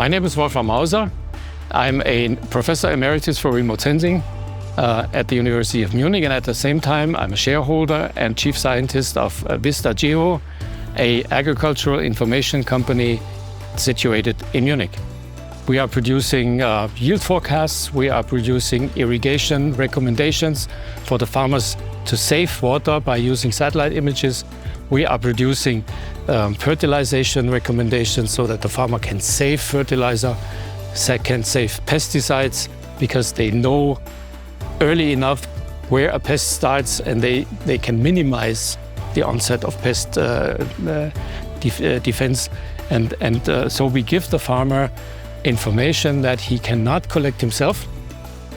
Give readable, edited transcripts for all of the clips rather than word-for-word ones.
My name is Wolfram Mauser. I'm a professor emeritus for remote sensing at the University of Munich, and at the same time I'm a shareholder and chief scientist of Vista, an agricultural information company situated in Munich. We are producing yield forecasts, we are producing irrigation recommendations for the farmers to save water by using satellite images. We are producing fertilization recommendations so that the farmer can save fertilizer, can save pesticides, because they know early enough where a pest starts and they can minimize the onset of pest defense. And so we give the farmer information that he cannot collect himself,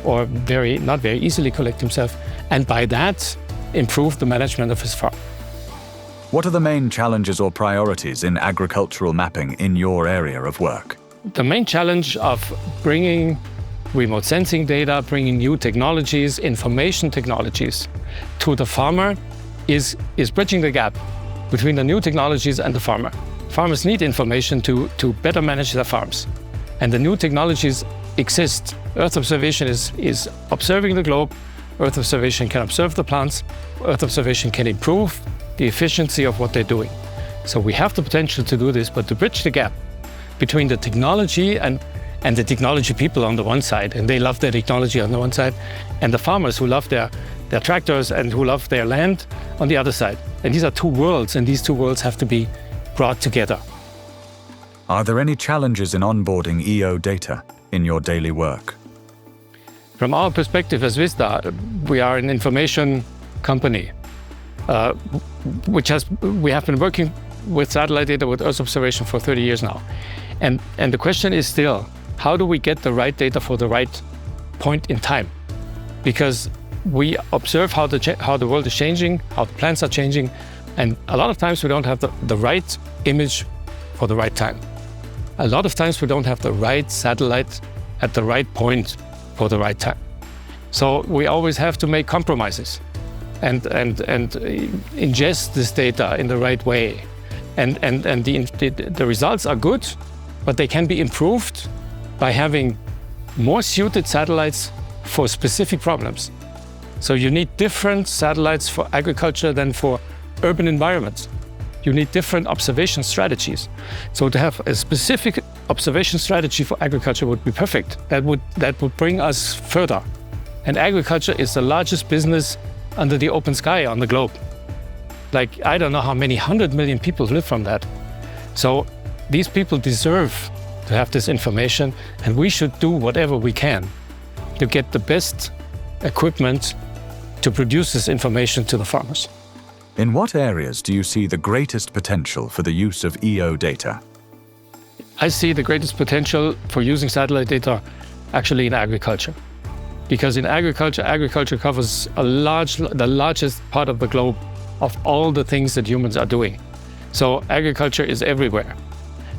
or not very easily collect himself, and by that improve the management of his farm. What are the main challenges or priorities in agricultural mapping in your area of work? The main challenge of bringing remote sensing data, bringing new technologies, information technologies to the farmer is bridging the gap between the new technologies and the farmer. Farmers need information to better manage their farms. And the new technologies exist. Earth observation is observing the globe. Earth observation can observe the plants. Earth observation can improve the efficiency of what they're doing. So we have the potential to do this, but to bridge the gap between the technology and the technology people on the one side, and they love their technology on the one side, and the farmers who love their tractors and who love their land on the other side. And these are two worlds, and these two worlds have to be brought together. Are there any challenges in onboarding EO data in your daily work? From our perspective as Vista, we are an information company, we have been working with satellite data, with Earth observation for 30 years now. And the question is still, how do we get the right data for the right point in time? Because we observe how the world is changing, how the plants are changing, and a lot of times we don't have the right image for the right time. A lot of times we don't have the right satellite at the right point for the right time. So we always have to make compromises and ingest this data in the right way. And the results are good, but they can be improved by having more suited satellites for specific problems. So you need different satellites for agriculture than for urban environments. You need different observation strategies. So to have a specific observation strategy for agriculture would be perfect. That would bring us further. And agriculture is the largest business under the open sky on the globe. Like, I don't know how many 100 million people live from that. So these people deserve to have this information, and we should do whatever we can to get the best equipment to produce this information to the farmers. In what areas do you see the greatest potential for the use of EO data? I see the greatest potential for using satellite data actually in agriculture. Because in agriculture covers the largest part of the globe of all the things that humans are doing. So agriculture is everywhere.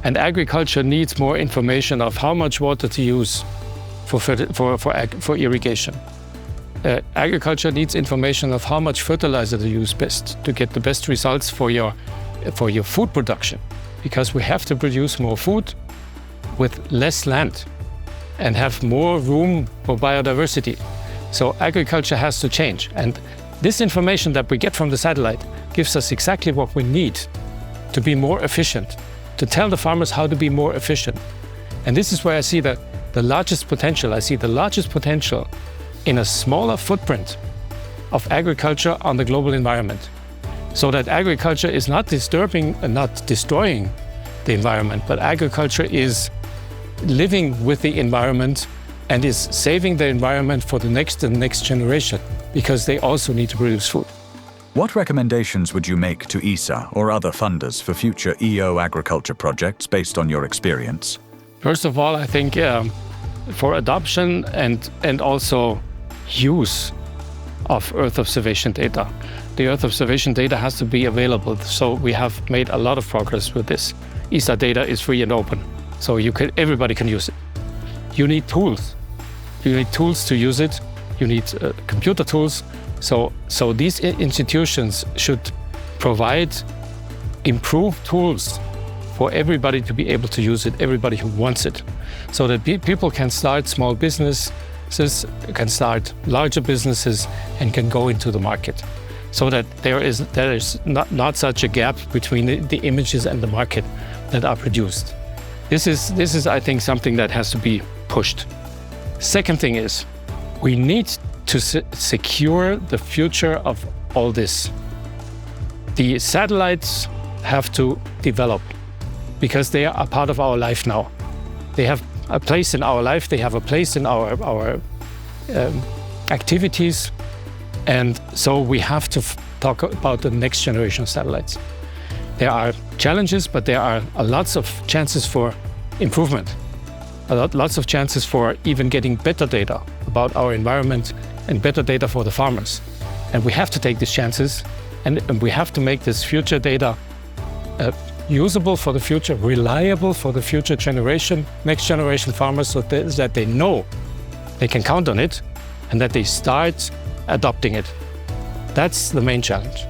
And agriculture needs more information of how much water to use for irrigation. Agriculture needs information of how much fertilizer to use best to get the best results for your food production, because we have to produce more food with less land and have more room for biodiversity. So agriculture has to change, and this information that we get from the satellite gives us exactly what we need to be more efficient, to tell the farmers how to be more efficient. And this is where I see the largest potential. I see the largest potential in a smaller footprint of agriculture on the global environment, so that agriculture is not disturbing and not destroying the environment, but agriculture is living with the environment and is saving the environment for the next generation, because they also need to produce food. What recommendations would you make to ESA or other funders for future EO agriculture projects based on your experience? First of all, I think for adoption and also use of Earth observation data. The Earth observation data has to be available, so we have made a lot of progress with this. ESA data is free and open, so everybody can use it. You need tools. You need tools to use it. You need computer tools. So these institutions should provide improved tools for everybody to be able to use it, everybody who wants it. so that people can start small businesses, can start larger businesses, and can go into the market, so that there is not such a gap between the images and the market that are produced. This is I think something that has to be pushed. Second thing is, we need to secure the future of all this. The satellites have to develop because they are a part of our life now. They have a place in our life, they have a place in our activities, and so we have to talk about the next generation of satellites. There are challenges, but there are lots of chances for improvement. Lots of chances for even getting better data about our environment and better data for the farmers. And we have to take these chances, and we have to make this future data usable for the future, reliable for the future generation, next generation farmers, so that they know they can count on it and that they start adopting it. That's the main challenge.